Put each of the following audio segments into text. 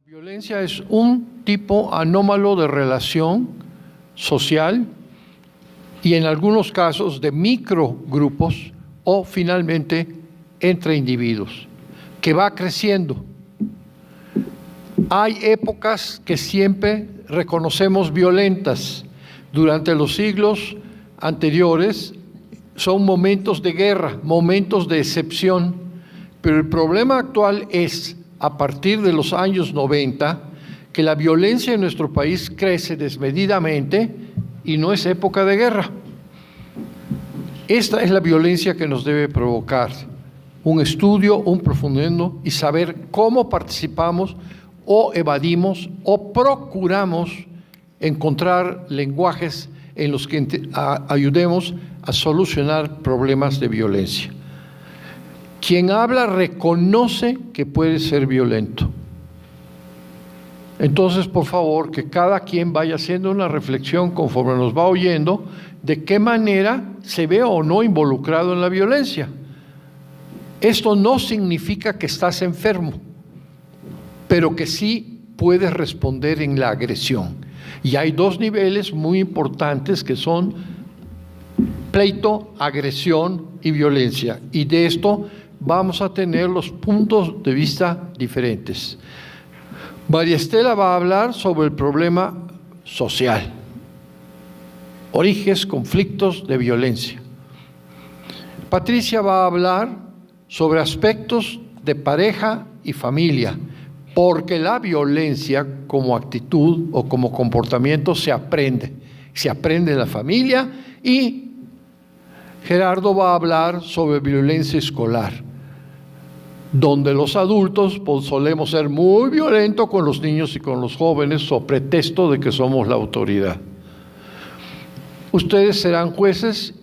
Violencia es un tipo anómalo de relación social y en algunos casos de microgrupos o finalmente entre individuos, que va creciendo. Hay épocas que siempre reconocemos violentas. Durante los siglos anteriores son momentos de guerra, momentos de excepción, pero el problema actual es, a partir de los años 90, que la violencia en nuestro país crece desmedidamente y no es época de guerra. Esta es la violencia que nos debe provocar un estudio, un profundizamiento y saber cómo participamos o evadimos o procuramos encontrar lenguajes en los que ayudemos a solucionar problemas de violencia. Quien habla reconoce que puede ser violento. Entonces, por favor, que cada quien vaya haciendo una reflexión conforme nos va oyendo de qué manera se ve o no involucrado en la violencia. Esto no significa que estás enfermo, pero que sí puedes responder en la agresión. Y hay dos niveles muy importantes que son pleito, agresión y violencia. Y de esto vamos a tener los puntos de vista diferentes. María Estela va a hablar sobre el problema social, orígenes, conflictos de violencia. Patricia va a hablar sobre aspectos de pareja y familia, porque la violencia como actitud o como comportamiento se aprende en la familia. Y Gerardo va a hablar sobre violencia escolar, donde los adultos pues, solemos ser muy violentos con los niños y con los jóvenes so pretexto de que somos la autoridad. Ustedes serán jueces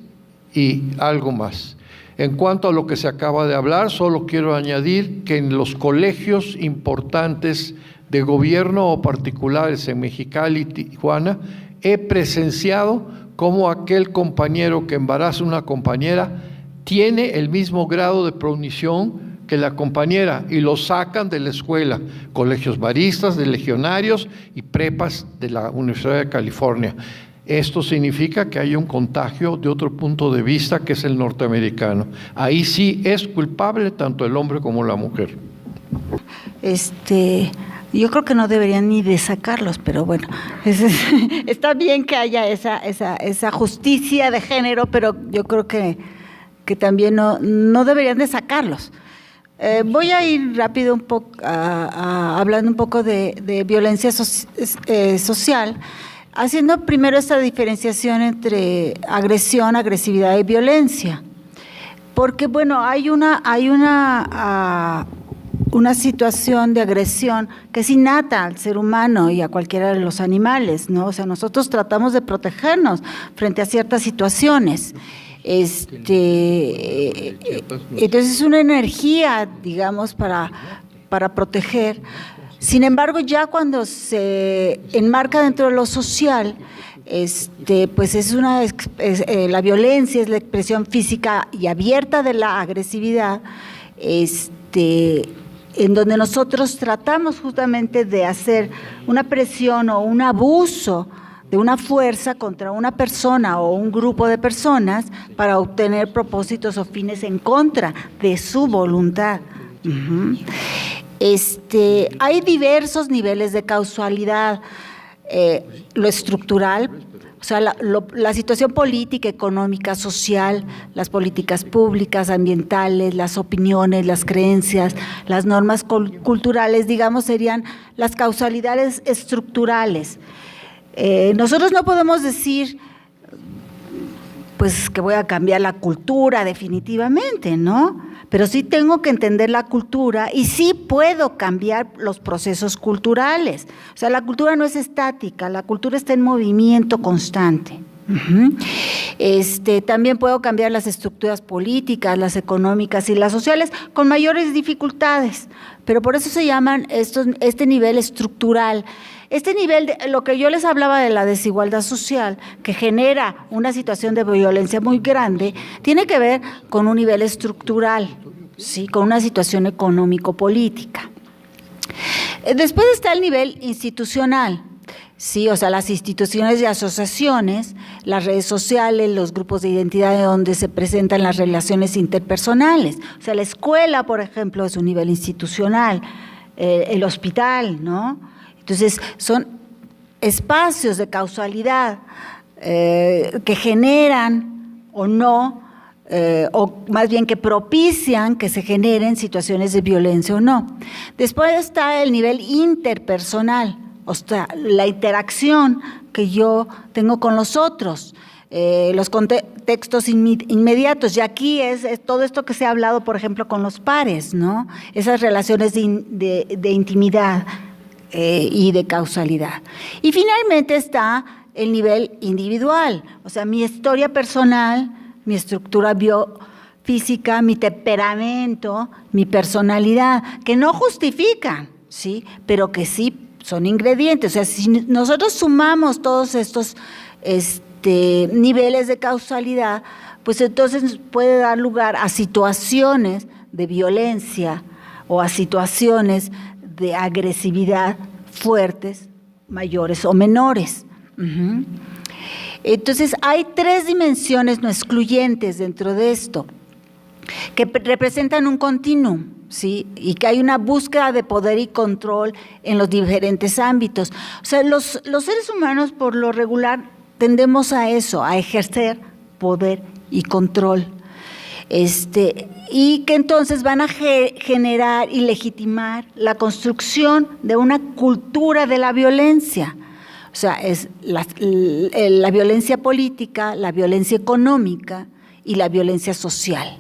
y algo más. En cuanto a lo que se acaba de hablar, solo quiero añadir que en los colegios importantes de gobierno o particulares en Mexicali y Tijuana, he presenciado cómo aquel compañero que embaraza a una compañera tiene el mismo grado de provisión que la compañera y lo sacan de la escuela, colegios maristas, de legionarios y prepas de la Universidad de California. Esto significa que hay un contagio de otro punto de vista que es el norteamericano. Ahí sí es culpable tanto el hombre como la mujer. Yo creo que no deberían ni de sacarlos, pero bueno, está bien que haya esa justicia de género, pero yo creo que también no deberían de sacarlos. Voy a ir rápido un poco hablando un poco de violencia social, haciendo primero esta diferenciación entre agresión, agresividad y violencia, porque bueno, hay una situación de agresión que es innata al ser humano y a cualquiera de los animales, ¿no? O sea, nosotros tratamos de protegernos frente a ciertas situaciones. Entonces es una energía, digamos, para proteger. Sin embargo, ya cuando se enmarca dentro de lo social, pues la violencia es la expresión física y abierta de la agresividad, en donde nosotros tratamos justamente de hacer una presión o un abuso de una fuerza contra una persona o un grupo de personas para obtener propósitos o fines en contra de su voluntad. Hay diversos niveles de causalidad, lo estructural, o sea, la situación política, económica, social, las políticas públicas, ambientales, las opiniones, las creencias, las normas culturales, digamos, serían las causalidades estructurales. Nosotros no podemos decir, pues, que voy a cambiar la cultura definitivamente, ¿no? Pero sí tengo que entender la cultura y sí puedo cambiar los procesos culturales. O sea, la cultura no es estática, la cultura está en movimiento constante. También puedo cambiar las estructuras políticas, las económicas y las sociales con mayores dificultades, pero por eso se llaman este nivel estructural. Este nivel, lo que yo les hablaba de la desigualdad social, que genera una situación de violencia muy grande, tiene que ver con un nivel estructural, ¿sí? Con una situación económico-política. Después está el nivel institucional. Sí, o sea, las instituciones y asociaciones, las redes sociales, los grupos de identidad donde se presentan las relaciones interpersonales. O sea, la escuela, por ejemplo, es un nivel institucional, el hospital, ¿no? Entonces, son espacios de causalidad que generan o no, o más bien que propician que se generen situaciones de violencia o no. Después está el nivel interpersonal, o sea, la interacción que yo tengo con los otros, los contextos inmediatos, y aquí es todo esto que se ha hablado, por ejemplo, con los pares, ¿no? Esas relaciones de intimidad y de causalidad. Y finalmente está el nivel individual, o sea, mi historia personal, mi estructura biofísica, mi temperamento, mi personalidad, que no justifican, ¿sí? Pero que sí son ingredientes. O sea, si nosotros sumamos todos estos niveles de causalidad, pues entonces puede dar lugar a situaciones de violencia o a situaciones de agresividad fuertes, mayores o menores. Uh-huh. Entonces, hay 3 dimensiones no excluyentes dentro de esto, que representan un continuum, ¿sí? Y que hay una búsqueda de poder y control en los diferentes ámbitos. O sea, los seres humanos, por lo regular, tendemos a eso, a ejercer poder y control. Y que entonces van a generar y legitimar la construcción de una cultura de la violencia. O sea, es la violencia política, la violencia económica y la violencia social,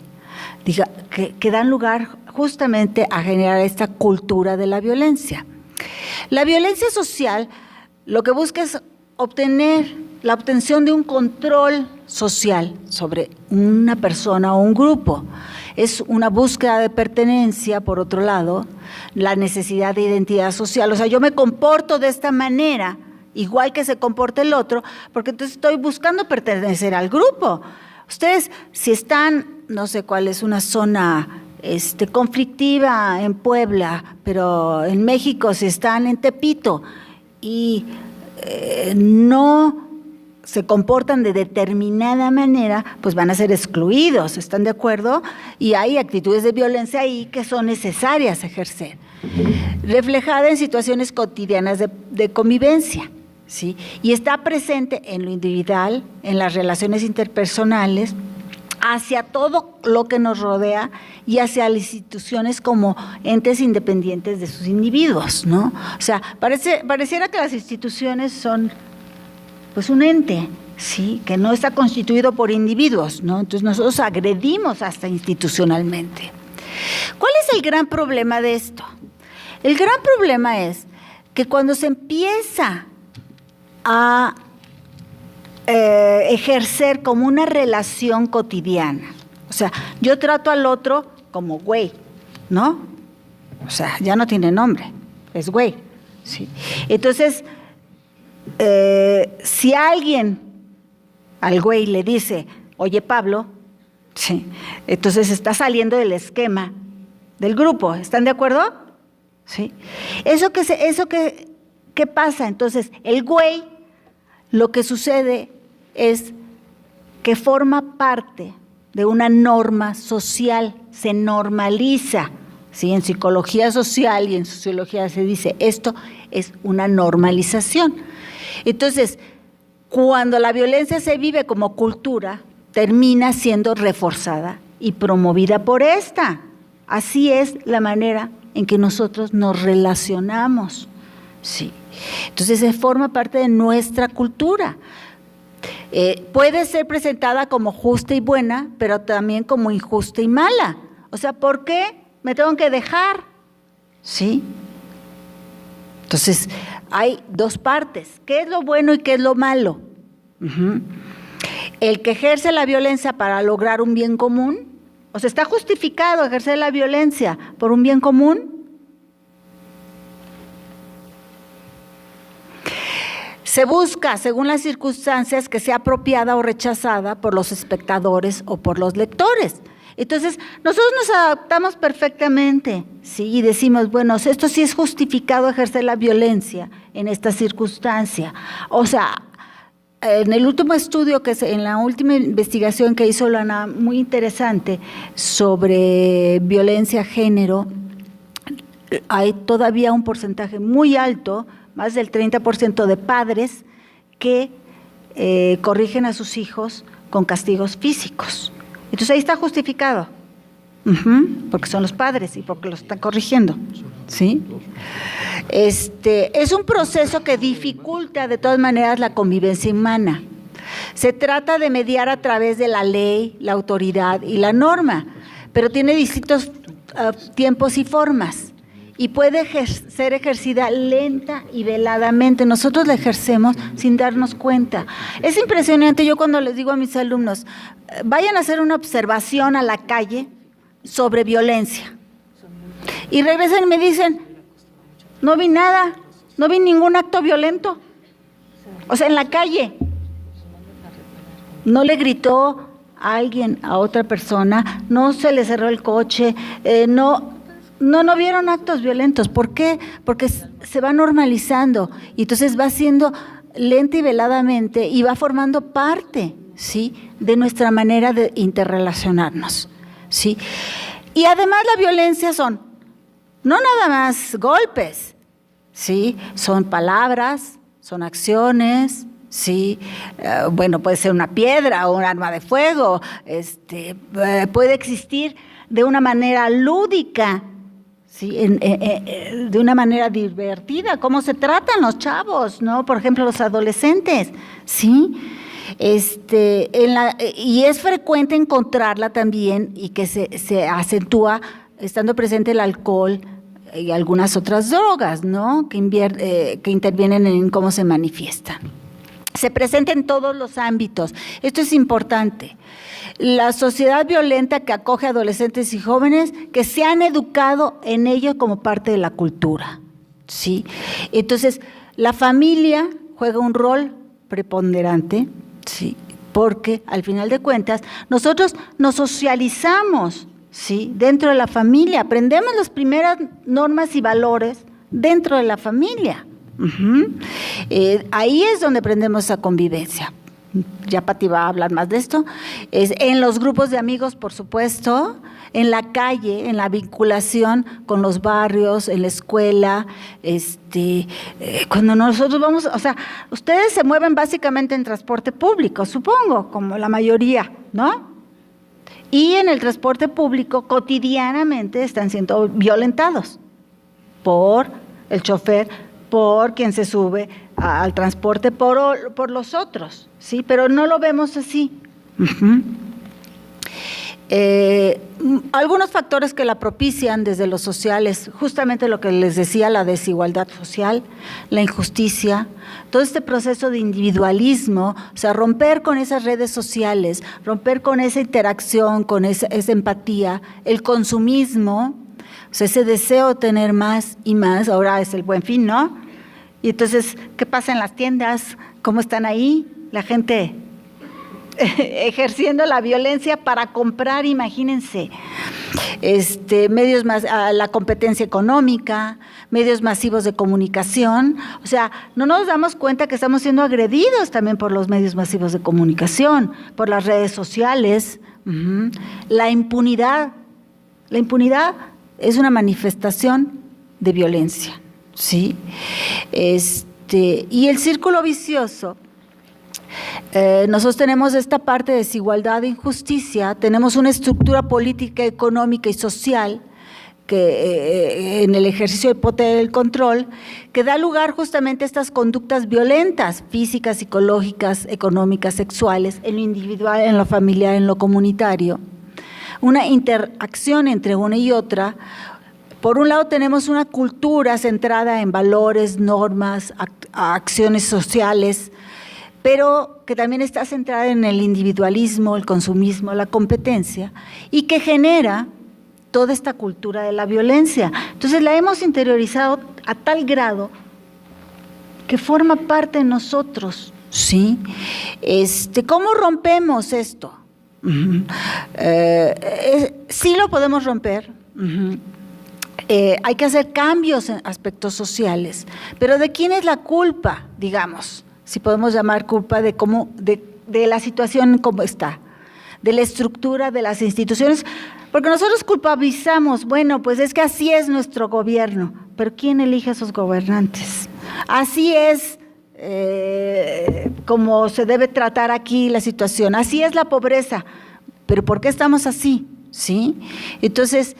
que dan lugar justamente a generar esta cultura de la violencia. La violencia social lo que busca es obtener la obtención de un control social sobre una persona o un grupo. Es una búsqueda de pertenencia, por otro lado, la necesidad de identidad social. O sea, yo me comporto de esta manera, igual que se comporta el otro, porque entonces estoy buscando pertenecer al grupo. Ustedes, si están, no sé cuál es una zona conflictiva en Puebla, pero en México, si están en Tepito y no se comportan de determinada manera, pues van a ser excluidos, ¿están de acuerdo? Y hay actitudes de violencia ahí que son necesarias ejercer, reflejada en situaciones cotidianas de convivencia, ¿sí? Y está presente en lo individual, en las relaciones interpersonales, hacia todo lo que nos rodea y hacia las instituciones como entes independientes de sus individuos, ¿no? O sea, pareciera que las instituciones son pues un ente, ¿sí? Que no está constituido por individuos, ¿no? Entonces nosotros agredimos hasta institucionalmente. ¿Cuál es el gran problema de esto? El gran problema es que cuando se empieza a ejercer como una relación cotidiana, o sea, yo trato al otro como güey, ¿no? O sea, ya no tiene nombre, es güey, ¿sí? Entonces, si alguien al güey le dice, oye Pablo, sí, entonces está saliendo del esquema del grupo, ¿están de acuerdo? Sí. ¿Qué pasa? Entonces, el güey, lo que sucede es que forma parte de una norma social, se normaliza, ¿sí? En psicología social y en sociología se dice, esto es una normalización. Entonces, cuando la violencia se vive como cultura, termina siendo reforzada y promovida por esta. Así es la manera en que nosotros nos relacionamos, ¿sí? Entonces, se forma parte de nuestra cultura. Puede ser presentada como justa y buena, pero también como injusta y mala. O sea, ¿por qué me tengo que dejar? ¿Sí? Entonces, hay 2 partes. ¿Qué es lo bueno y qué es lo malo? Uh-huh. El que ejerce la violencia para lograr un bien común, o sea, ¿está justificado ejercer la violencia por un bien común? Se busca, según las circunstancias, que sea apropiada o rechazada por los espectadores o por los lectores. Entonces, nosotros nos adaptamos perfectamente, ¿sí? Y decimos, bueno, esto sí es justificado ejercer la violencia en esta circunstancia. O sea, en el último estudio, en la última investigación que hizo Lana, muy interesante, sobre violencia género, hay todavía un porcentaje muy alto, más del 30% de padres que corrigen a sus hijos con castigos físicos. Entonces ahí está justificado, porque son los padres y porque los están corrigiendo, ¿sí? Es un proceso que dificulta de todas maneras la convivencia humana. Se trata de mediar a través de la ley, la autoridad y la norma, pero tiene distintos tiempos y formas. Y puede ser ejercida lenta y veladamente. Nosotros la ejercemos sin darnos cuenta. Es impresionante, yo cuando les digo a mis alumnos, vayan a hacer una observación a la calle sobre violencia. Y regresan y me dicen, no vi nada, no vi ningún acto violento. O sea, en la calle. No le gritó a alguien, a otra persona, no se le cerró el coche, no vieron actos violentos. ¿Por qué? Porque se va normalizando y entonces va siendo lenta y veladamente y va formando parte, ¿sí?, de nuestra manera de interrelacionarnos, ¿sí? Y además la violencia son no nada más golpes, ¿sí? Son palabras, son acciones, ¿sí? Bueno, puede ser una piedra o un arma de fuego, puede existir de una manera lúdica, ¿sí? De una manera divertida, cómo se tratan los chavos, ¿no? Por ejemplo, los adolescentes, ¿sí? Y es frecuente encontrarla también y que se acentúa estando presente el alcohol y algunas otras drogas, ¿no? Que intervienen en cómo se manifiestan. Se presenta en todos los ámbitos. Esto es importante. La sociedad violenta que acoge a adolescentes y jóvenes que se han educado en ello como parte de la cultura, ¿sí? Entonces, la familia juega un rol preponderante, ¿sí? Porque al final de cuentas nosotros nos socializamos, ¿sí?, dentro de la familia, aprendemos las primeras normas y valores dentro de la familia. Ahí es donde aprendemos esa convivencia. Ya Pati va a hablar más de esto. Es en los grupos de amigos, por supuesto, en la calle, en la vinculación con los barrios, en la escuela, cuando nosotros vamos, o sea, ustedes se mueven básicamente en transporte público, supongo, como la mayoría, ¿no? Y en el transporte público cotidianamente están siendo violentados por el chofer, por quien se sube al transporte, por los otros, ¿sí? Pero no lo vemos así. Algunos factores que la propician desde lo social es justamente lo que les decía, la desigualdad social, la injusticia, todo este proceso de individualismo, o sea, romper con esas redes sociales, romper con esa interacción, con esa empatía, el consumismo, o sea, ese deseo de tener más y más. Ahora es el Buen Fin, ¿no? Y entonces, ¿qué pasa en las tiendas? ¿Cómo están ahí? La gente ejerciendo la violencia para comprar, imagínense, medios más, la competencia económica, medios masivos de comunicación. O sea, no nos damos cuenta que estamos siendo agredidos también por los medios masivos de comunicación, por las redes sociales. La impunidad es una manifestación de violencia, ¿sí? Y el círculo vicioso, nosotros tenemos esta parte de desigualdad e injusticia, tenemos una estructura política, económica y social que en el ejercicio del poder del control, que da lugar justamente a estas conductas violentas, físicas, psicológicas, económicas, sexuales, en lo individual, en lo familiar, en lo comunitario. Una interacción entre una y otra. Por un lado tenemos una cultura centrada en valores, normas, acciones sociales, pero que también está centrada en el individualismo, el consumismo, la competencia, y que genera toda esta cultura de la violencia. Entonces la hemos interiorizado a tal grado que forma parte de nosotros, ¿sí? ¿Cómo rompemos esto? Uh-huh. Sí lo podemos romper. Uh-huh. Hay que hacer cambios en aspectos sociales, pero ¿de quién es la culpa, digamos? Si podemos llamar culpa de cómo, de la situación como está, de la estructura de las instituciones, porque nosotros culpabilizamos, bueno, pues es que así es nuestro gobierno, pero ¿quién elige a esos gobernantes? Así es como se debe tratar aquí la situación, así es la pobreza, pero ¿por qué estamos así? ¿Sí? Entonces,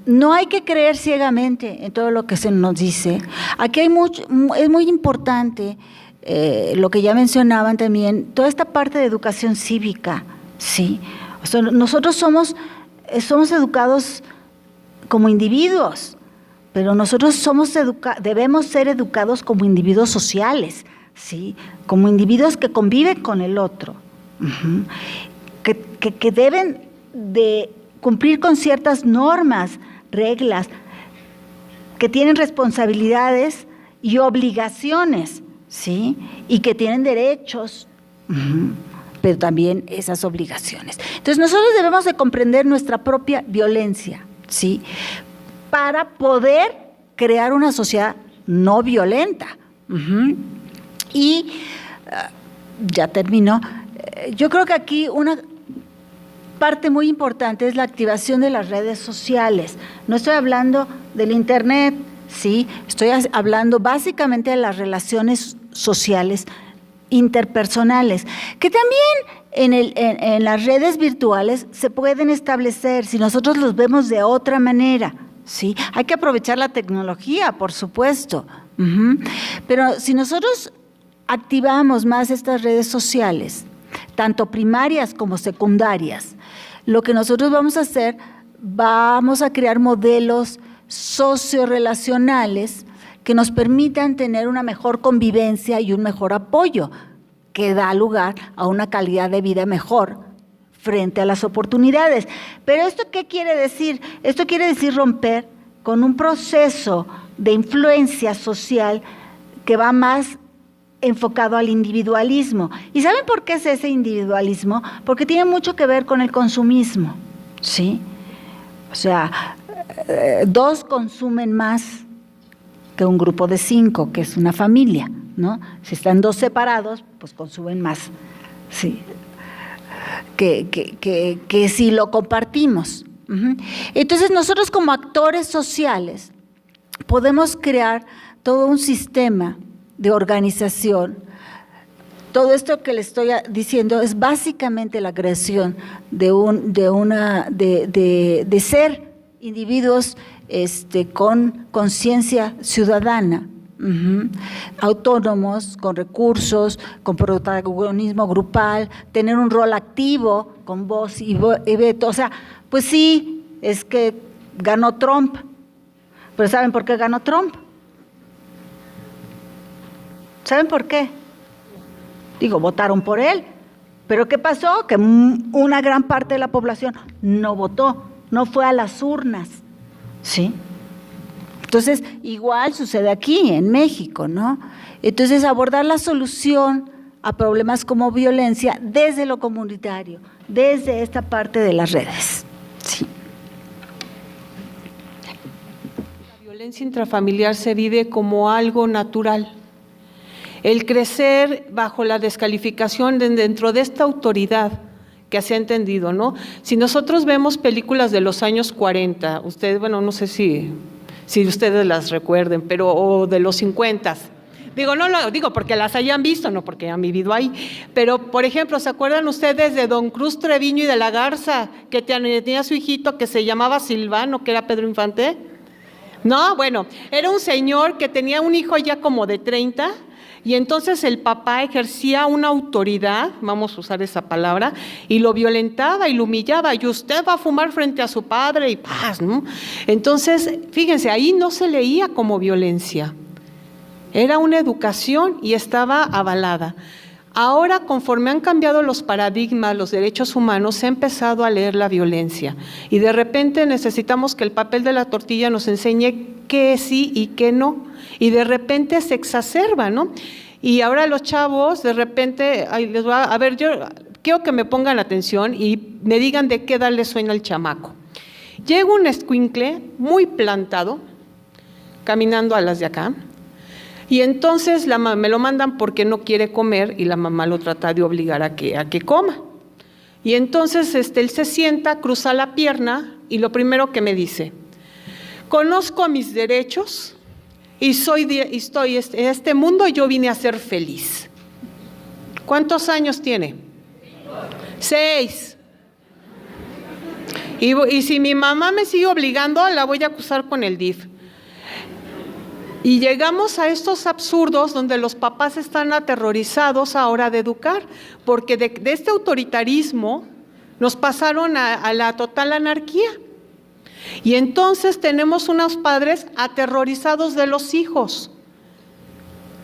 no hay que creer ciegamente en todo lo que se nos dice. Aquí hay es muy importante lo que ya mencionaban también, toda esta parte de educación cívica, ¿sí? O sea, nosotros somos educados como individuos, pero nosotros debemos ser educados como individuos sociales, ¿sí? Como individuos que conviven con el otro, uh-huh, que deben de cumplir con ciertas normas, reglas, que tienen responsabilidades y obligaciones, ¿sí? Y que tienen derechos, uh-huh, pero también esas obligaciones. Entonces nosotros debemos de comprender nuestra propia violencia, ¿sí? Para poder crear una sociedad no violenta. Uh-huh. Y ya terminó. Yo creo que aquí una parte muy importante es la activación de las redes sociales. No estoy hablando del internet, sí, estoy hablando básicamente de las relaciones sociales interpersonales, que también en las redes virtuales se pueden establecer si nosotros los vemos de otra manera, ¿sí? Hay que aprovechar la tecnología, por supuesto, uh-huh, pero si nosotros activamos más estas redes sociales, tanto primarias como secundarias, lo que nosotros vamos a hacer, vamos a crear modelos sociorrelacionales que nos permitan tener una mejor convivencia y un mejor apoyo, que da lugar a una calidad de vida mejor frente a las oportunidades. Pero ¿esto qué quiere decir? Esto quiere decir romper con un proceso de influencia social que va más enfocado al individualismo. ¿Y saben por qué es ese individualismo? Porque tiene mucho que ver con el consumismo, ¿sí? O sea, 2 consumen más que un grupo de 5, que es una familia, ¿no? Si están 2 separados, pues consumen más, ¿sí? Que si lo compartimos. Uh-huh. Entonces nosotros como actores sociales podemos crear todo un sistema de organización. Todo esto que les estoy diciendo es básicamente la creación de ser individuos con conciencia ciudadana, uh-huh, autónomos, con recursos, con protagonismo grupal, tener un rol activo con voz y veto. O sea, pues sí, es que ganó Trump, pero ¿saben por qué ganó Trump? ¿Saben por qué? Digo, votaron por él. ¿Pero qué pasó? Que una gran parte de la población no votó, no fue a las urnas, ¿sí? Entonces, igual sucede aquí, en México, ¿no? Entonces, abordar la solución a problemas como violencia desde lo comunitario, desde esta parte de las redes, ¿sí? La violencia intrafamiliar se vive como algo natural. El crecer bajo la descalificación dentro de esta autoridad que se ha entendido, ¿no? Si nosotros vemos películas de los años 40, ustedes, bueno, no sé si ustedes las recuerden, pero o de los 50. Digo, no lo digo porque las hayan visto, no porque han vivido ahí, pero por ejemplo, ¿se acuerdan ustedes de don Cruz Treviño y de la Garza, que tenía su hijito que se llamaba Silvano, que era Pedro Infante? No, bueno, era un señor que tenía un hijo ya como de 30, y entonces el papá ejercía una autoridad, vamos a usar esa palabra, y lo violentaba y lo humillaba, y usted va a fumar frente a su padre y paz, ¿no? Entonces, fíjense, ahí no se leía como violencia, era una educación y estaba avalada. Ahora, conforme han cambiado los paradigmas, los derechos humanos, se ha empezado a leer la violencia, y de repente necesitamos que el papel de la tortilla nos enseñe qué sí y qué no, y de repente se exacerba, ¿no? Y ahora los chavos, de repente, les va a ver, quiero que me pongan atención y me digan de qué edad le suena el chamaco. Llega un escuincle muy plantado, caminando a las de acá, y entonces me lo mandan porque no quiere comer y la mamá lo trata de obligar a que coma. Y entonces él se sienta, cruza la pierna y lo primero que me dice: conozco mis derechos y estoy en este mundo y yo vine a ser feliz. ¿Cuántos años tiene? 6. Y si mi mamá me sigue obligando, la voy a acusar con el DIF. Y llegamos a estos absurdos donde los papás están aterrorizados ahora de educar, porque de este autoritarismo nos pasaron a la total anarquía. Y entonces tenemos unos padres aterrorizados de los hijos.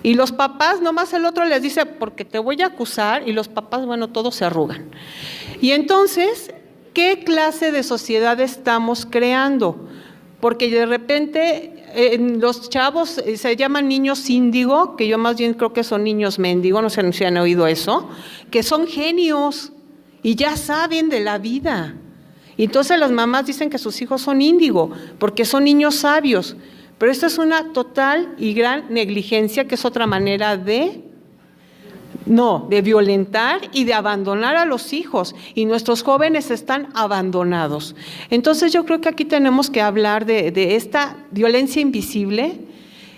Y los papás, nomás el otro les dice, porque te voy a acusar, y los papás, bueno, todos se arrugan. Y entonces, ¿qué clase de sociedad estamos creando? Porque de repente los chavos se llaman niños índigo, que yo más bien creo que son niños mendigo, no sé si han oído eso, que son genios y ya saben de la vida. Y entonces las mamás dicen que sus hijos son índigo, porque son niños sabios. Pero esto es una total y gran negligencia, que es otra manera de violentar y de abandonar a los hijos, y nuestros jóvenes están abandonados. Entonces yo creo que aquí tenemos que hablar de esta violencia invisible,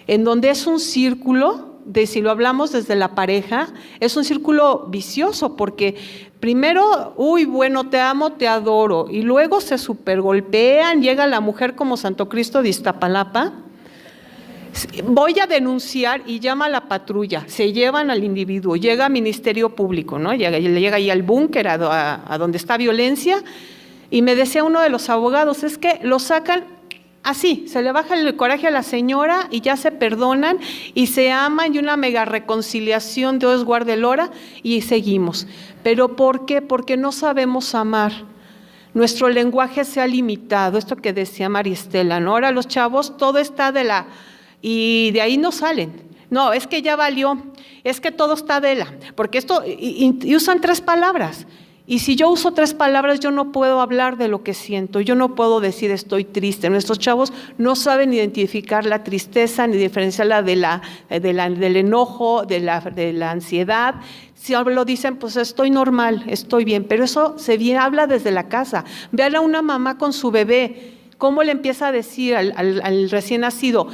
en donde es un círculo, si lo hablamos desde la pareja, es un círculo vicioso, porque primero, bueno, te amo, te adoro, y luego se supergolpean, llega la mujer como Santo Cristo de Iztapalapa, voy a denunciar, y llama a la patrulla, se llevan al individuo, llega a Ministerio Público, ¿no? Llega ahí al búnker, a donde está violencia, y me decía uno de los abogados, es que lo sacan así, se le baja el coraje a la señora y ya se perdonan y se aman, y una mega reconciliación, Dios guarde el hora, y seguimos. ¿Pero por qué? Porque no sabemos amar. Nuestro lenguaje se ha limitado, esto que decía María Estela, ¿no? Ahora los chavos, todo está y de ahí no salen. No, es que ya valió, es que todo está porque esto, y usan 3 palabras. Y si yo uso 3 palabras, yo no puedo hablar de lo que siento, yo no puedo decir estoy triste. Nuestros chavos no saben identificar la tristeza, ni diferenciarla del enojo, de la ansiedad. Si lo dicen, pues estoy normal, estoy bien, pero eso habla desde la casa. Vean a una mamá con su bebé, cómo le empieza a decir al recién nacido: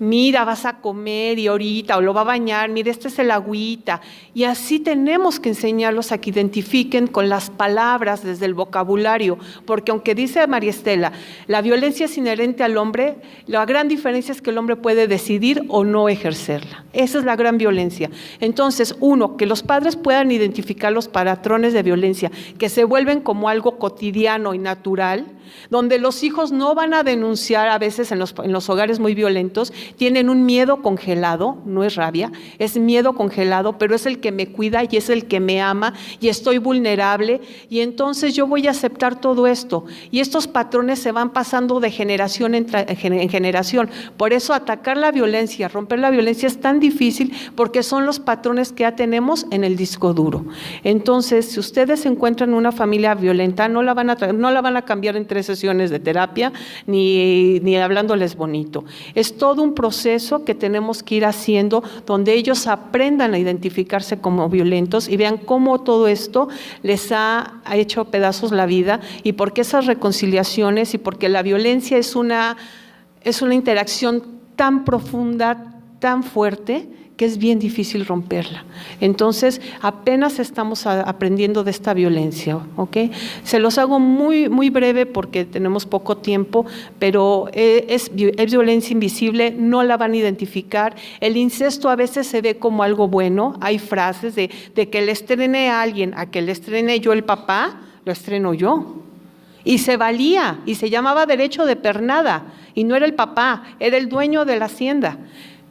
mira, vas a comer y ahorita, o lo va a bañar, mira, este es el agüita. Y así tenemos que enseñarlos a que identifiquen con las palabras desde el vocabulario, porque aunque dice María Estela, la violencia es inherente al hombre, la gran diferencia es que el hombre puede decidir o no ejercerla. Esa es la gran violencia. Entonces, que los padres puedan identificar los patrones de violencia, que se vuelven como algo cotidiano y natural, donde los hijos no van a denunciar a veces en los hogares muy violentos, tienen un miedo congelado, no es rabia, es miedo congelado, pero es el que me cuida y es el que me ama y estoy vulnerable, y entonces yo voy a aceptar todo esto, y estos patrones se van pasando de generación en generación. Por eso atacar la violencia, romper la violencia es tan difícil, porque son los patrones que ya tenemos en el disco duro. Entonces, si ustedes encuentran una familia violenta, no la van a cambiar en 3 sesiones de terapia, ni hablándoles bonito. Es todo un proceso que tenemos que ir haciendo, donde ellos aprendan a identificarse como violentos y vean cómo todo esto les ha hecho pedazos la vida, y porque esas reconciliaciones, y porque la violencia es una interacción tan profunda, tan fuerte, que es bien difícil romperla. Entonces, apenas estamos aprendiendo de esta violencia, ¿ok? Se los hago muy, muy breve porque tenemos poco tiempo, pero es violencia invisible, no la van a identificar. El incesto a veces se ve como algo bueno, hay frases de que le estrene a alguien, a que le estrene yo el papá, lo estreno yo. Y se valía, y se llamaba derecho de pernada, y no era el papá, era el dueño de la hacienda.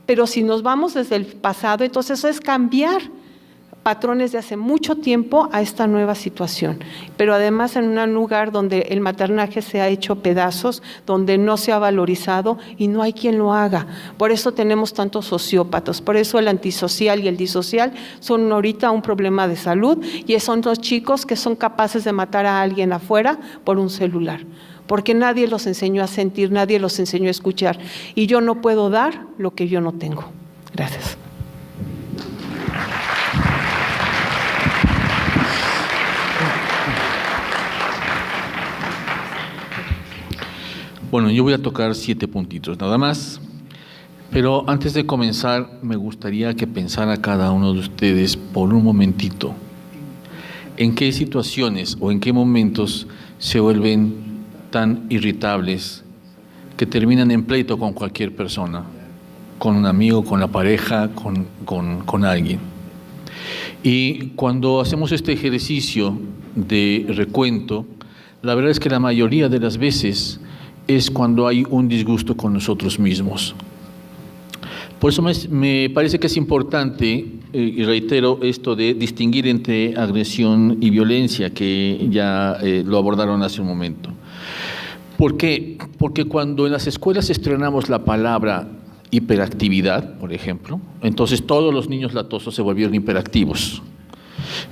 Pero si nos vamos desde el pasado, entonces eso es cambiar patrones de hace mucho tiempo a esta nueva situación, pero además en un lugar donde el maternaje se ha hecho pedazos, donde no se ha valorizado y no hay quien lo haga. Por eso tenemos tantos sociópatas, por eso el antisocial y el disocial son ahorita un problema de salud, y son los chicos que son capaces de matar a alguien afuera por un celular, porque nadie los enseñó a sentir, nadie los enseñó a escuchar, y yo no puedo dar lo que yo no tengo. Gracias. Bueno, yo voy a tocar 7 puntitos nada más, pero antes de comenzar me gustaría que pensara cada uno de ustedes por un momentito en qué situaciones o en qué momentos se vuelven tan irritables que terminan en pleito con cualquier persona, con un amigo, con la pareja, con alguien. Y cuando hacemos este ejercicio de recuento, la verdad es que la mayoría de las veces es cuando hay un disgusto con nosotros mismos. Por eso me parece que es importante, y reitero esto de distinguir entre agresión y violencia, que ya lo abordaron hace un momento. ¿Por qué? Porque cuando en las escuelas estrenamos la palabra hiperactividad, por ejemplo, entonces todos los niños latosos se volvieron hiperactivos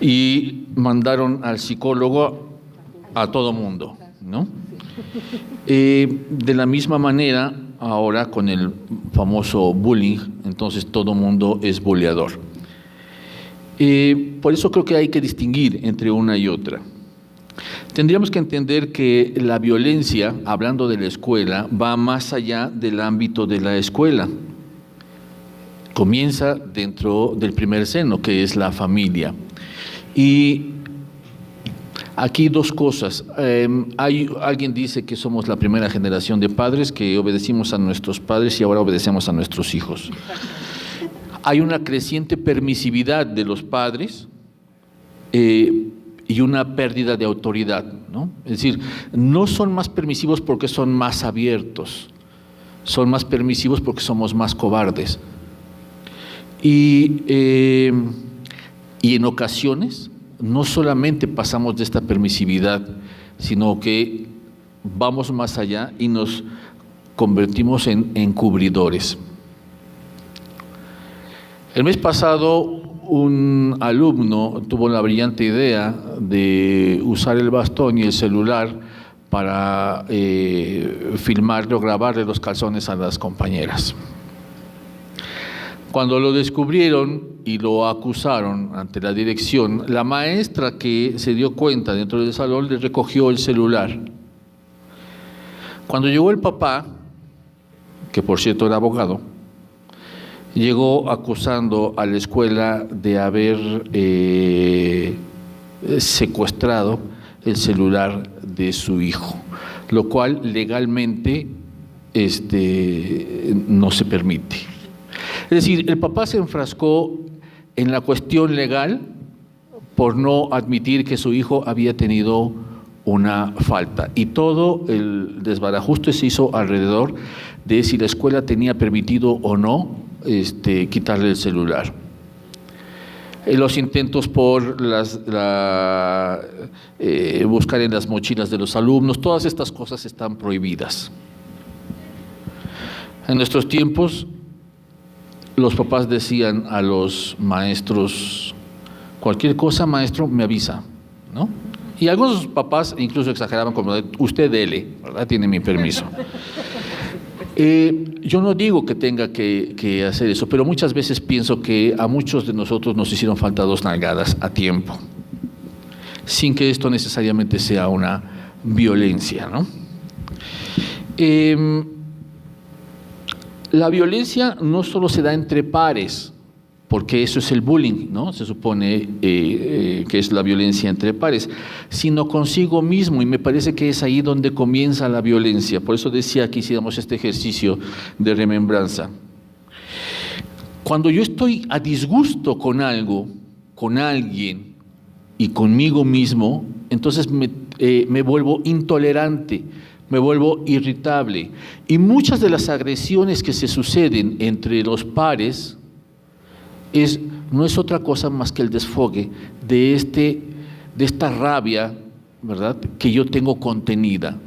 y mandaron al psicólogo a todo mundo, ¿no? De la misma manera, ahora con el famoso bullying, entonces todo mundo es buleador. Por eso creo que hay que distinguir entre una y otra. Tendríamos que entender que la violencia, hablando de la escuela, va más allá del ámbito de la escuela. Comienza dentro del primer seno, que es la familia. Y aquí 2 cosas. Alguien dice que somos la primera generación de padres que obedecimos a nuestros padres y ahora obedecemos a nuestros hijos. Hay una creciente permisividad de los padres y una pérdida de autoridad, ¿no? Es decir, no son más permisivos porque son más abiertos, son más permisivos porque somos más cobardes. Y en ocasiones no solamente pasamos de esta permisividad, sino que vamos más allá y nos convertimos en encubridores. El mes pasado un alumno tuvo la brillante idea de usar el bastón y el celular para filmarle o grabarle los calzones a las compañeras. Cuando lo descubrieron y lo acusaron ante la dirección, la maestra, que se dio cuenta dentro del salón, le recogió el celular. Cuando llegó el papá, que por cierto era abogado, llegó acusando a la escuela de haber secuestrado el celular de su hijo, lo cual legalmente no se permite. Es decir, el papá se enfrascó en la cuestión legal por no admitir que su hijo había tenido una falta, y todo el desbarajuste se hizo alrededor de si la escuela tenía permitido o no quitarle el celular. Los intentos por buscar en las mochilas de los alumnos, todas estas cosas están prohibidas. En nuestros tiempos, los papás decían a los maestros: cualquier cosa, maestro, me avisa, ¿no? Y algunos papás incluso exageraban como: usted dele, ¿verdad? Tiene mi permiso. Yo no digo que tenga que hacer eso, pero muchas veces pienso que a muchos de nosotros nos hicieron falta 2 nalgadas a tiempo, sin que esto necesariamente sea una violencia, ¿no? La violencia no solo se da entre pares, porque eso es el bullying, ¿no? Se supone que es la violencia entre pares, sino consigo mismo, y me parece que es ahí donde comienza la violencia. Por eso decía que hiciéramos este ejercicio de remembranza. Cuando yo estoy a disgusto con algo, con alguien y conmigo mismo, entonces me vuelvo intolerante, me vuelvo irritable. Y muchas de las agresiones que se suceden entre los pares no es otra cosa más que el desfogue de esta rabia, ¿verdad?, que yo tengo contenida.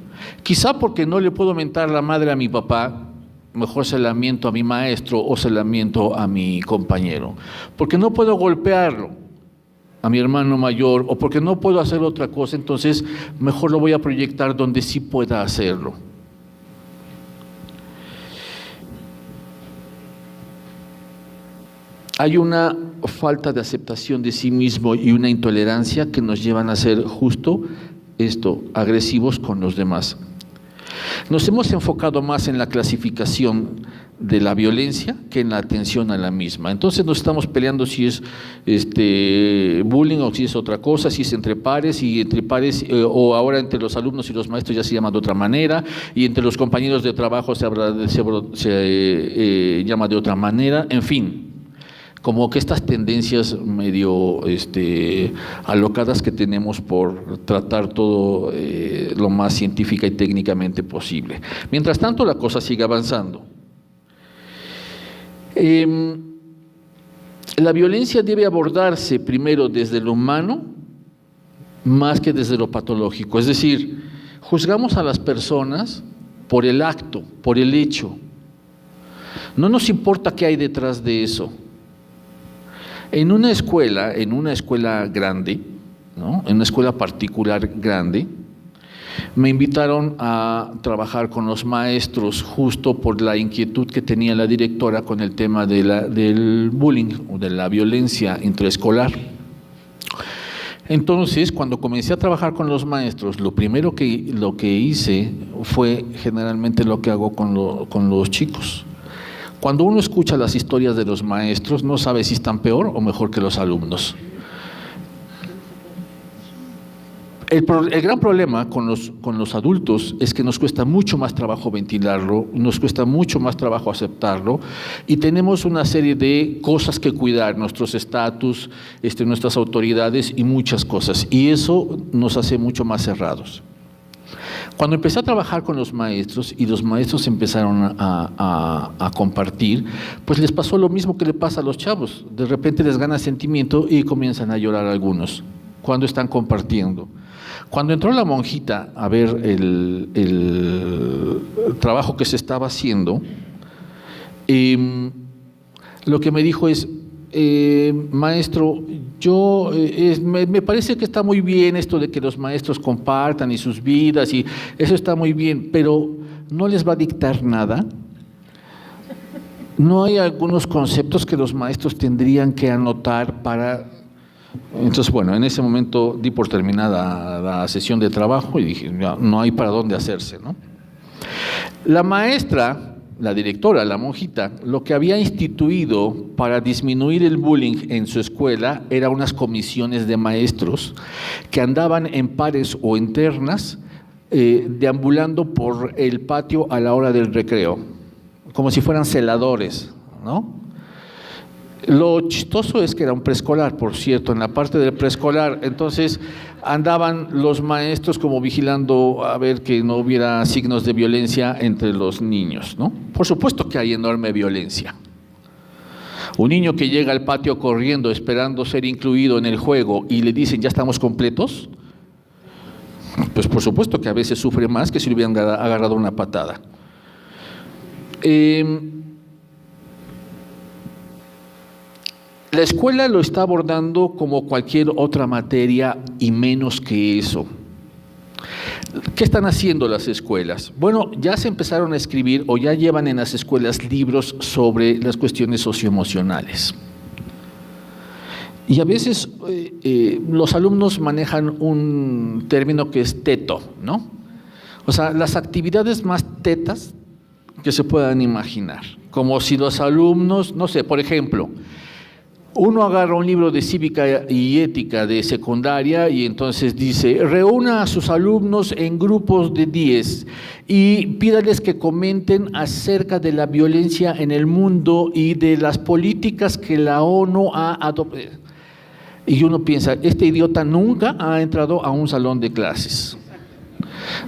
Quizá porque no le puedo mentar la madre a mi papá, mejor se la miento a mi maestro o se la miento a mi compañero. Porque no puedo golpearlo, a mi hermano mayor, o porque no puedo hacer otra cosa, entonces mejor lo voy a proyectar donde sí pueda hacerlo. Hay una falta de aceptación de sí mismo y una intolerancia que nos llevan a ser justo esto, agresivos con los demás. Nos hemos enfocado más en la clasificación de la violencia que en la atención a la misma. Entonces nos estamos peleando si es bullying o si es otra cosa, si es entre pares y entre pares, o ahora entre los alumnos y los maestros ya se llama de otra manera, y entre los compañeros de trabajo se llama de otra manera, en fin. Como que estas tendencias medio alocadas que tenemos por tratar todo lo más científica y técnicamente posible. Mientras tanto, la cosa sigue avanzando. La violencia debe abordarse primero desde lo humano más que desde lo patológico. Es decir, juzgamos a las personas por el acto, por el hecho. No nos importa qué hay detrás de eso. En una escuela grande, ¿no?, en una escuela particular grande, me invitaron a trabajar con los maestros justo por la inquietud que tenía la directora con el tema del bullying o de la violencia intraescolar. Entonces, cuando comencé a trabajar con los maestros, lo que hice fue generalmente lo que hago con los chicos. Cuando uno escucha las historias de los maestros, no sabe si están peor o mejor que los alumnos. El gran problema con los adultos es que nos cuesta mucho más trabajo ventilarlo, nos cuesta mucho más trabajo aceptarlo, y tenemos una serie de cosas que cuidar, nuestros estatus, nuestras autoridades y muchas cosas, y eso nos hace mucho más cerrados. Cuando empecé a trabajar con los maestros y los maestros empezaron a compartir, pues les pasó lo mismo que le pasa a los chavos. De repente les gana sentimiento y comienzan a llorar algunos cuando están compartiendo. Cuando entró la monjita a ver el trabajo que se estaba haciendo, lo que me dijo es: maestro, me parece que está muy bien esto de que los maestros compartan y sus vidas, y eso está muy bien, pero ¿no les va a dictar nada? ¿No hay algunos conceptos que los maestros tendrían que anotar para...? Entonces, bueno, en ese momento di por terminada la sesión de trabajo y dije, ya, no hay para dónde hacerse, ¿no? La maestra, la directora, la monjita, lo que había instituido para disminuir el bullying en su escuela era unas comisiones de maestros que andaban en pares o en ternas, deambulando por el patio a la hora del recreo, como si fueran celadores, ¿no? Lo chistoso es que era un preescolar, por cierto, en la parte del preescolar, entonces andaban los maestros como vigilando a ver que no hubiera signos de violencia entre los niños, ¿no? Por supuesto que hay enorme violencia. Un niño que llega al patio corriendo esperando ser incluido en el juego y le dicen, ¿ya estamos completos? Pues por supuesto que a veces sufre más que si le hubieran agarrado una patada. La escuela lo está abordando como cualquier otra materia y menos que eso. ¿Qué están haciendo las escuelas? Bueno, ya se empezaron a escribir o ya llevan en las escuelas libros sobre las cuestiones socioemocionales. Y a veces los alumnos manejan un término que es teto, ¿no? O sea, las actividades más tetas que se puedan imaginar. Como si los alumnos, no sé, por ejemplo, uno agarra un libro de cívica y ética de secundaria y entonces dice, reúna a sus alumnos en grupos de 10 y pídales que comenten acerca de la violencia en el mundo y de las políticas que la ONU ha adoptado. Y uno piensa, este idiota nunca ha entrado a un salón de clases.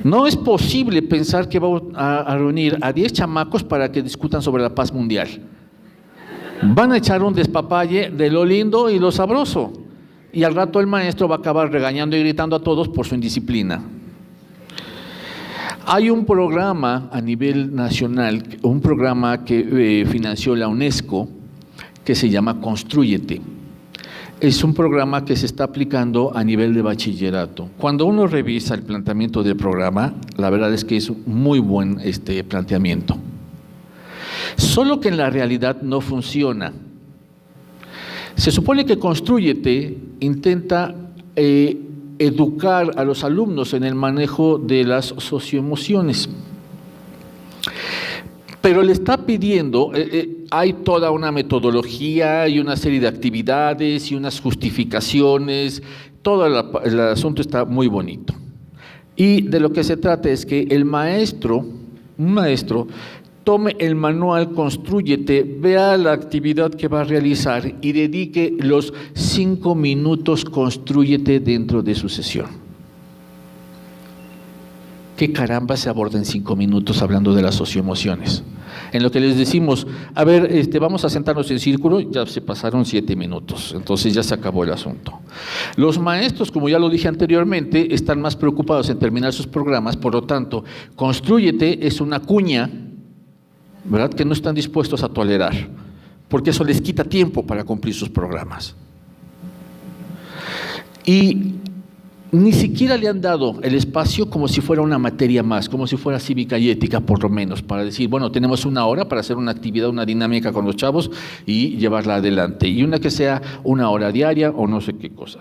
No es posible pensar que va a reunir a 10 chamacos para que discutan sobre la paz mundial. Van a echar un despapalle de lo lindo y lo sabroso. Y al rato el maestro va a acabar regañando y gritando a todos por su indisciplina. Hay un programa a nivel nacional, un programa que financió la UNESCO, que se llama Constrúyete. Es un programa que se está aplicando a nivel de bachillerato. Cuando uno revisa el planteamiento del programa, la verdad es que es un muy buen planteamiento. Solo que en la realidad no funciona. Se supone que Constrúyete intenta educar a los alumnos en el manejo de las socioemociones. Pero le está pidiendo, hay toda una metodología y una serie de actividades y unas justificaciones, todo el asunto está muy bonito. Y de lo que se trata es que el maestro, un maestro, tome el manual, Constrúyete, vea la actividad que va a realizar y dedique los 5 minutos Constrúyete dentro de su sesión. ¿Qué caramba se aborda en 5 minutos hablando de las socioemociones? En lo que les decimos, a ver, vamos a sentarnos en círculo, ya se pasaron 7 minutos, entonces ya se acabó el asunto. Los maestros, como ya lo dije anteriormente, están más preocupados en terminar sus programas, por lo tanto, Constrúyete es una cuña, ¿verdad?, que no están dispuestos a tolerar, porque eso les quita tiempo para cumplir sus programas. Y ni siquiera le han dado el espacio como si fuera una materia más, como si fuera cívica y ética por lo menos, para decir, bueno, tenemos 1 hora para hacer una actividad, una dinámica con los chavos y llevarla adelante, y una que sea 1 hora diaria o no sé qué cosa.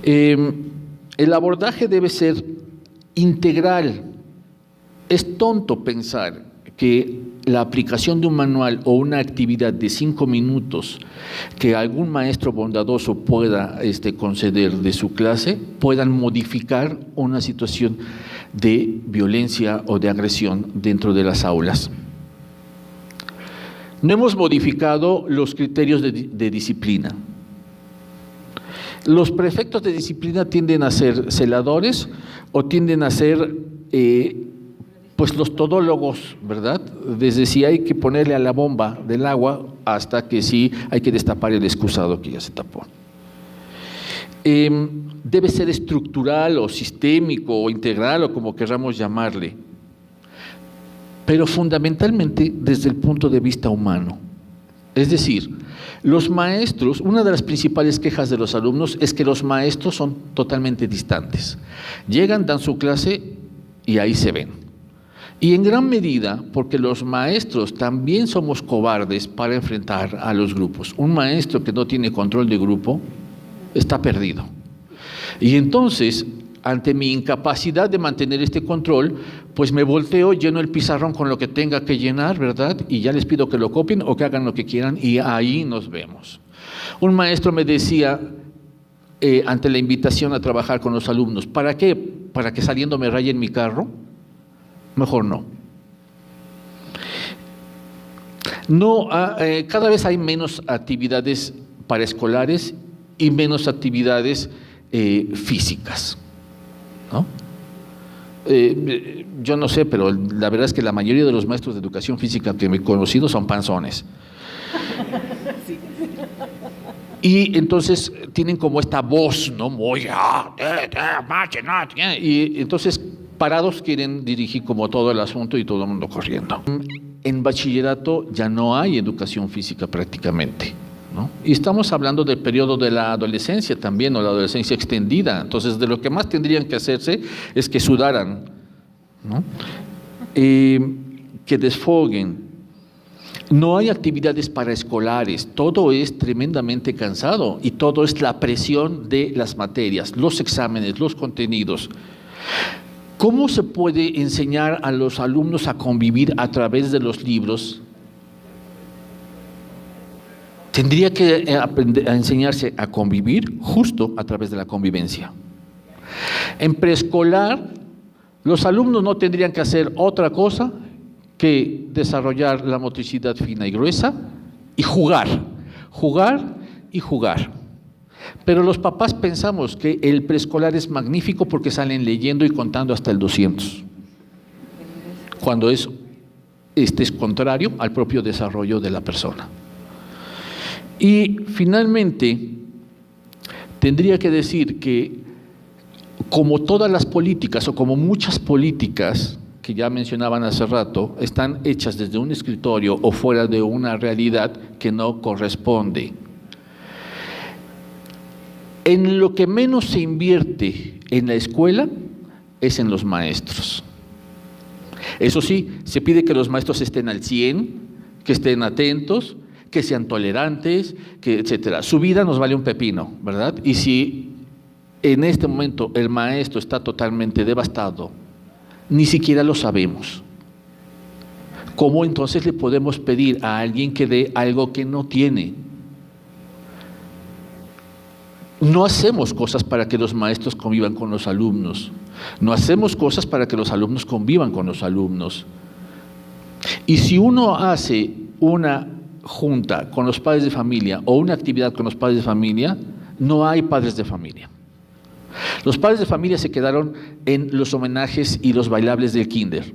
El abordaje debe ser integral. Es tonto pensar que la aplicación de un manual o una actividad de 5 minutos que algún maestro bondadoso pueda conceder de su clase, puedan modificar una situación de violencia o de agresión dentro de las aulas. No hemos modificado los criterios de disciplina. Los prefectos de disciplina tienden a ser celadores o tienden a ser pues los todólogos, ¿verdad? Desde si hay que ponerle a la bomba del agua hasta que sí hay que destapar el excusado que ya se tapó. Debe ser estructural o sistémico o integral o como queramos llamarle, pero fundamentalmente desde el punto de vista humano. Es decir, los maestros, una de las principales quejas de los alumnos es que los maestros son totalmente distantes. Llegan, dan su clase y ahí se ven. Y en gran medida porque los maestros también somos cobardes para enfrentar a los grupos. Un maestro que no tiene control de grupo está perdido. Y entonces, ante mi incapacidad de mantener este control, pues me volteo, lleno el pizarrón con lo que tenga que llenar, ¿verdad? Y ya les pido que lo copien o que hagan lo que quieran y ahí nos vemos. Un maestro me decía, ante la invitación a trabajar con los alumnos, ¿para qué? ¿Para que saliendo me rayen mi carro? Mejor no. Cada vez hay menos actividades paraescolares y menos actividades físicas, ¿no? Yo no sé, pero la verdad es que la mayoría de los maestros de educación física que me he conocido son panzones. Sí. Y entonces tienen como esta voz, ¿no? Muy, y entonces parados quieren dirigir como todo el asunto y todo el mundo corriendo. En bachillerato ya no hay educación física prácticamente, ¿no? Y estamos hablando del periodo de la adolescencia también, o la adolescencia extendida. Entonces, de lo que más tendrían que hacerse es que sudaran, ¿no? Que desfoguen. No hay actividades paraescolares, todo es tremendamente cansado y todo es la presión de las materias, los exámenes, los contenidos. ¿Cómo se puede enseñar a los alumnos a convivir a través de los libros? Tendría que aprender a enseñarse a convivir justo a través de la convivencia. En preescolar, los alumnos no tendrían que hacer otra cosa que desarrollar la motricidad fina y gruesa y jugar y jugar. Pero los papás pensamos que el preescolar es magnífico porque salen leyendo y contando hasta el 200, cuando es este es contrario al propio desarrollo de la persona. Y finalmente, tendría que decir que como todas las políticas o como muchas políticas que ya mencionaban hace rato, están hechas desde un escritorio o fuera de una realidad que no corresponde. En lo que menos se invierte en la escuela es en los maestros. Eso sí, se pide que los maestros estén al 100, que estén atentos, que sean tolerantes, que etcétera. Su vida nos vale un pepino, ¿verdad? Y si en este momento el maestro está totalmente devastado, ni siquiera lo sabemos. ¿Cómo entonces le podemos pedir a alguien que dé algo que no tiene? No hacemos cosas para que los maestros convivan con los alumnos. No hacemos cosas para que los alumnos convivan con los alumnos. Y si uno hace una junta con los padres de familia o una actividad con los padres de familia, no hay padres de familia. Los padres de familia se quedaron en los homenajes y los bailables del kinder,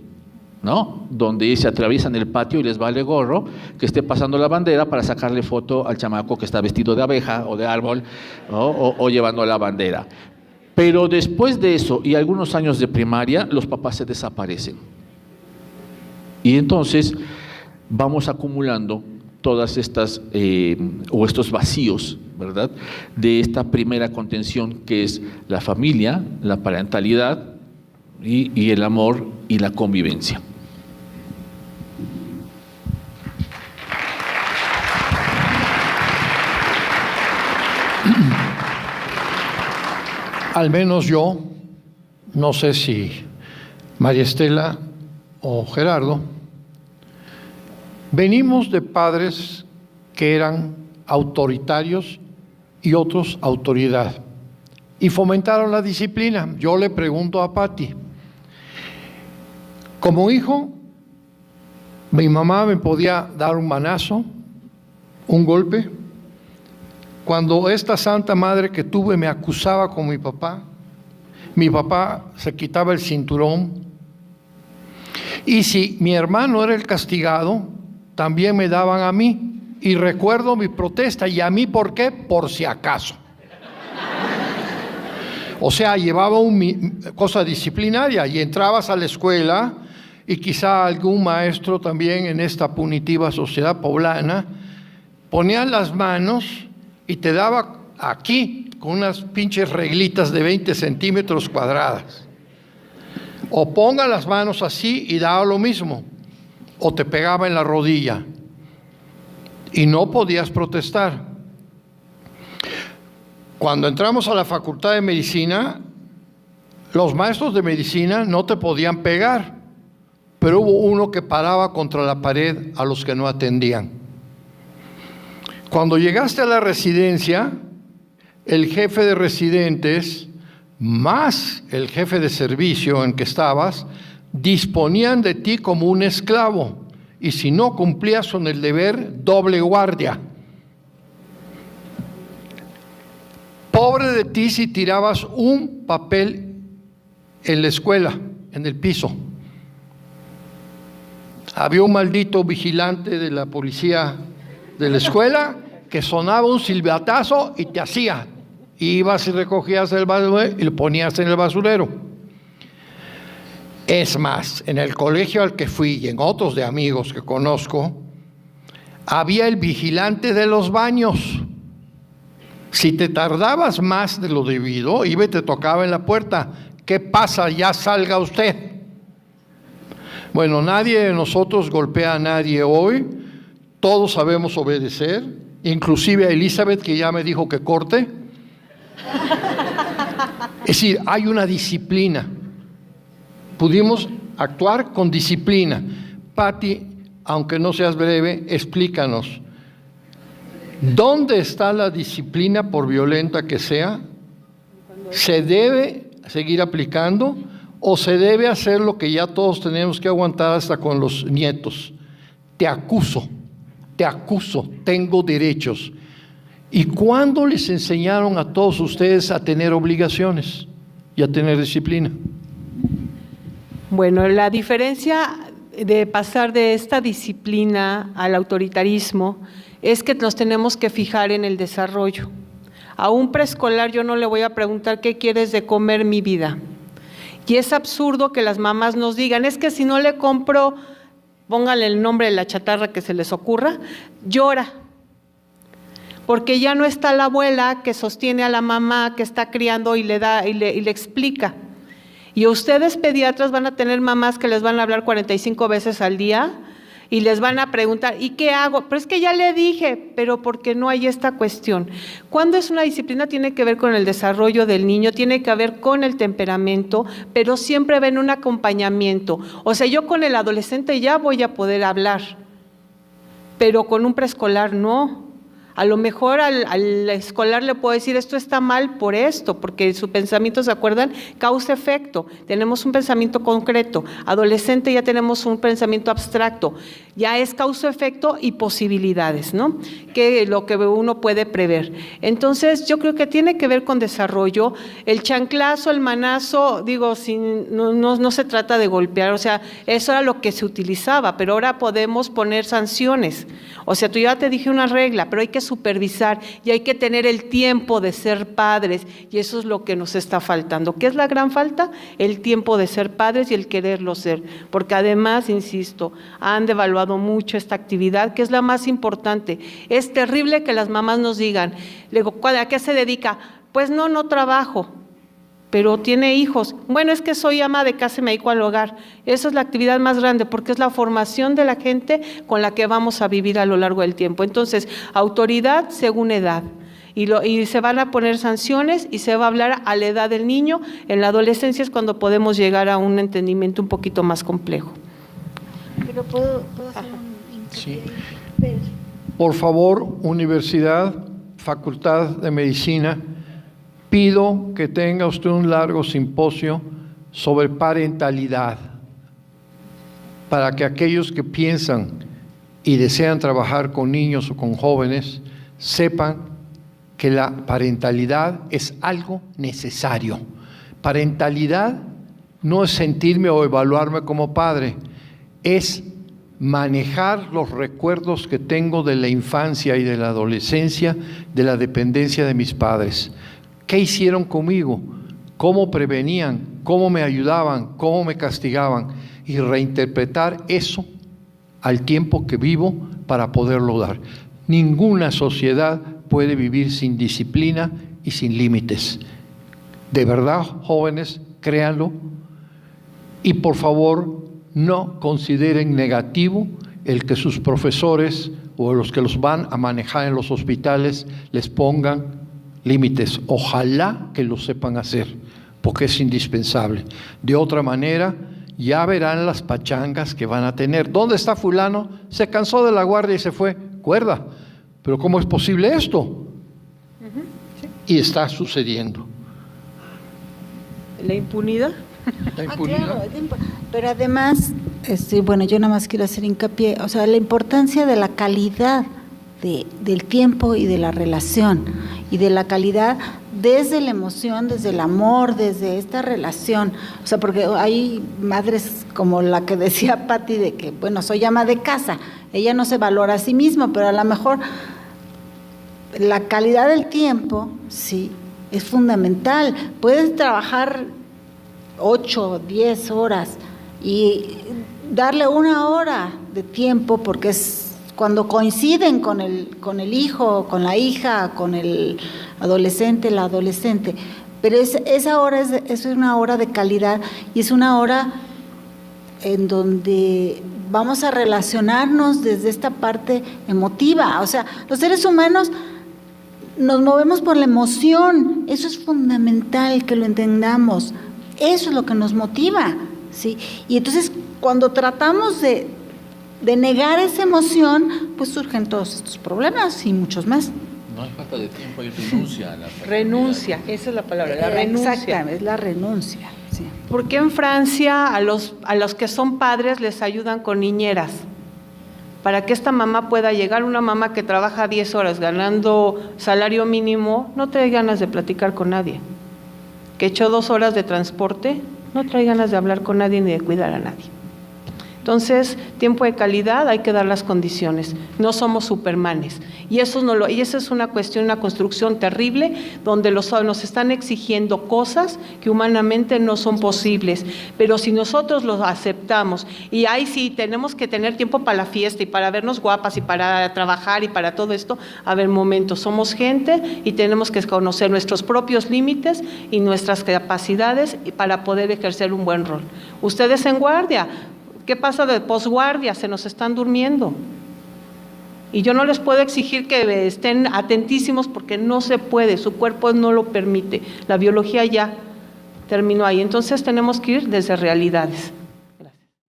¿no? Donde se atraviesan el patio y les vale gorro que esté pasando la bandera para sacarle foto al chamaco que está vestido de abeja o de árbol, ¿no? o llevando la bandera. Pero después de eso y algunos años de primaria, los papás se desaparecen. Y entonces vamos acumulando todas estas o estos vacíos, ¿verdad?, de esta primera contención que es la familia, la parentalidad y el amor y la convivencia. Al menos yo, no sé si María Estela o Gerardo, venimos de padres que eran autoritarios y otros autoridad y fomentaron la disciplina. Yo le pregunto a Pati, como hijo, mi mamá me podía dar un manazo, un golpe. Cuando esta santa madre que tuve me acusaba con mi papá se quitaba el cinturón. Y si mi hermano era el castigado, también me daban a mí. Y recuerdo mi protesta. ¿Y a mí por qué? Por si acaso. O sea, llevaba una cosa disciplinaria y entrabas a la escuela y quizá algún maestro también en esta punitiva sociedad poblana ponía las manos y te daba aquí con unas pinches reglitas de 20 centímetros cuadradas. O ponga las manos así y daba lo mismo. O te pegaba en la rodilla. Y no podías protestar. Cuando entramos a la Facultad de Medicina, los maestros de medicina no te podían pegar, pero hubo uno que paraba contra la pared a los que no atendían. Cuando llegaste a la residencia, el jefe de residentes más el jefe de servicio en que estabas disponían de ti como un esclavo, y si no cumplías con el deber, doble guardia. Pobre de ti si tirabas un papel en la escuela, en el piso. Había un maldito vigilante de la policía de la escuela que sonaba un silbatazo y te hacía. Ibas y recogías el basurero y lo ponías en el basurero. Es más, en el colegio al que fui y en otros de amigos que conozco, había el vigilante de los baños. Si te tardabas más de lo debido, iba y te tocaba en la puerta. ¿Qué pasa? Ya salga usted. Bueno, nadie de nosotros golpea a nadie hoy. Todos sabemos obedecer. Inclusive a Elizabeth, que ya me dijo que corte. Es decir, hay una disciplina. Pudimos actuar con disciplina. Pati, aunque no seas breve, explícanos. ¿Dónde está la disciplina, por violenta que sea? ¿Se debe seguir aplicando o se debe hacer lo que ya todos tenemos que aguantar hasta con los nietos? Te acuso, tengo derechos. ¿Y cuándo les enseñaron a todos ustedes a tener obligaciones y a tener disciplina? Bueno, la diferencia de pasar de esta disciplina al autoritarismo es que nos tenemos que fijar en el desarrollo. A un preescolar yo no le voy a preguntar qué quieres de comer, mi vida. Y es absurdo que las mamás nos digan, es que si no le compro, pónganle el nombre de la chatarra que se les ocurra, llora. Porque ya no está la abuela que sostiene a la mamá que está criando y le da y le explica. Y ustedes pediatras van a tener mamás que les van a hablar 45 veces al día y les van a preguntar, ¿y qué hago? Pero es que ya le dije, pero porque no hay esta cuestión. Cuando es una disciplina tiene que ver con el desarrollo del niño, tiene que ver con el temperamento, pero siempre ven un acompañamiento. O sea, yo con el adolescente ya voy a poder hablar, pero con un preescolar no. A lo mejor al escolar le puedo decir, esto está mal por esto, porque su pensamiento, ¿se acuerdan? Causa-efecto. Tenemos un pensamiento concreto. Adolescente ya tenemos un pensamiento abstracto. Ya es causa-efecto y posibilidades, ¿no? Que lo que uno puede prever. Entonces, yo creo que tiene que ver con desarrollo. El chanclazo, el manazo, digo, no se trata de golpear, o sea, eso era lo que se utilizaba, pero ahora podemos poner sanciones. O sea, tú ya te dije una regla, pero hay que supervisar y hay que tener el tiempo de ser padres, y eso es lo que nos está faltando. ¿Qué es la gran falta? El tiempo de ser padres y el quererlo ser, porque además, insisto, han devaluado mucho esta actividad, que es la más importante. Es terrible que las mamás nos digan, le digo, ¿a qué se dedica? Pues no trabajo, pero tiene hijos. Bueno, es que soy ama de casa y me dedico al hogar. Esa es la actividad más grande, porque es la formación de la gente con la que vamos a vivir a lo largo del tiempo. Entonces, autoridad según edad. Y se van a poner sanciones y se va a hablar a la edad del niño. En la adolescencia es cuando podemos llegar a un entendimiento un poquito más complejo. Pero puedo hacer un hincapié. Sí. Por favor, universidad, facultad de medicina, pido que tenga usted un largo simposio sobre parentalidad, para que aquellos que piensan y desean trabajar con niños o con jóvenes sepan que la parentalidad es algo necesario. Parentalidad no es sentirme o evaluarme como padre, es manejar los recuerdos que tengo de la infancia y de la adolescencia, de la dependencia de mis padres. ¿Qué hicieron conmigo? ¿Cómo prevenían? ¿Cómo me ayudaban? ¿Cómo me castigaban? Y reinterpretar eso al tiempo que vivo para poderlo dar. Ninguna sociedad puede vivir sin disciplina y sin límites. De verdad, jóvenes, créanlo. Y por favor, no consideren negativo el que sus profesores o los que los van a manejar en los hospitales les pongan límites. Ojalá que lo sepan hacer, porque es indispensable. De otra manera, ya verán las pachangas que van a tener. ¿Dónde está fulano? Se cansó de la guardia y se fue. Cuerda. Pero ¿cómo es posible esto? Sí. Y está sucediendo. ¿La impunidad? La impunidad. Claro, pero además, bueno, yo nada más quiero hacer hincapié, o sea, la importancia de la calidad del tiempo y de la relación, y de la calidad desde la emoción, desde el amor, desde esta relación. O sea, porque hay madres como la que decía Pati, de que, bueno, soy ama de casa, ella no se valora a sí misma, pero a lo mejor la calidad del tiempo, sí, es fundamental. Puedes trabajar 8 o 10 horas y darle 1 hora de tiempo, porque es cuando coinciden con el hijo, con la hija, con el adolescente, la adolescente. Pero esa hora es una hora de calidad, y es una hora en donde vamos a relacionarnos desde esta parte emotiva. O sea, los seres humanos nos movemos por la emoción. Eso es fundamental que lo entendamos. Eso es lo que nos motiva, ¿sí? Y entonces, cuando tratamos de negar esa emoción, pues surgen todos estos problemas y muchos más. No hay falta de tiempo, hay renuncia a la Renuncia, esa es la palabra, la renuncia. Exactamente, es la renuncia. Sí. ¿Por qué en Francia a los que son padres les ayudan con niñeras? Para que esta mamá pueda llegar, una mamá que trabaja 10 horas ganando salario mínimo, no trae ganas de platicar con nadie. Que echó 2 horas de transporte, no trae ganas de hablar con nadie ni de cuidar a nadie. Entonces, tiempo de calidad, hay que dar las condiciones. No somos supermanes. Y eso es una cuestión, una construcción terrible, donde nos están exigiendo cosas que humanamente no son posibles. Pero si nosotros los aceptamos, y ahí sí, tenemos que tener tiempo para la fiesta y para vernos guapas y para trabajar y para todo esto, a ver, momentos, somos gente y tenemos que conocer nuestros propios límites y nuestras capacidades para poder ejercer un buen rol. Ustedes en guardia, ¿qué pasa de posguardia? Se nos están durmiendo. Y yo no les puedo exigir que estén atentísimos porque no se puede, su cuerpo no lo permite. La biología ya terminó ahí. Entonces tenemos que ir desde realidades.